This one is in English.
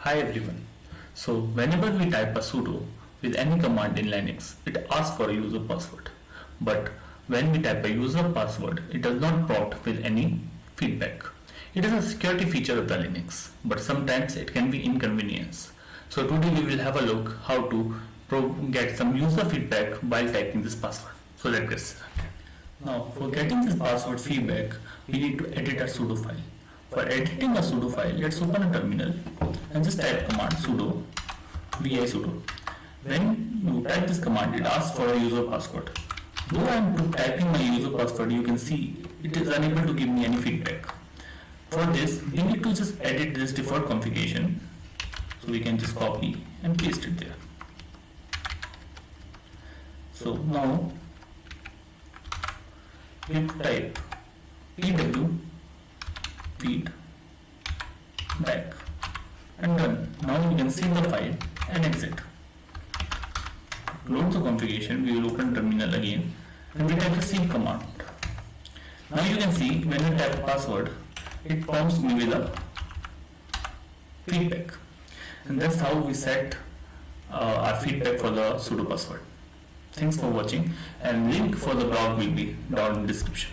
Hi everyone. So whenever we type a sudo with any command in Linux, it asks for a user password. But when we type a user password, it does not prompt with any feedback. It is a security feature of the Linux, but sometimes it can be inconvenience. So today we will have a look how to get some user feedback while typing this password. So let's get started. Now for getting this password feedback, we need to edit a sudo file. For editing a sudo file, let's open a terminal and just type command sudo vi sudo. When you type this command, it asks for a user password. Though I am typing my user password, you can see it is unable to give me any feedback. For this, we need to just edit this default configuration. So we can just copy and paste it there. So now we have to type pw feedback and done. Now you can see the file and exit. Load the configuration, we will open terminal again and we type the same command. Now you can see when we type password, it prompts me with a feedback, and that's how we set our feedback for the sudo password. Thanks for watching, and link for the blog will be down in the description.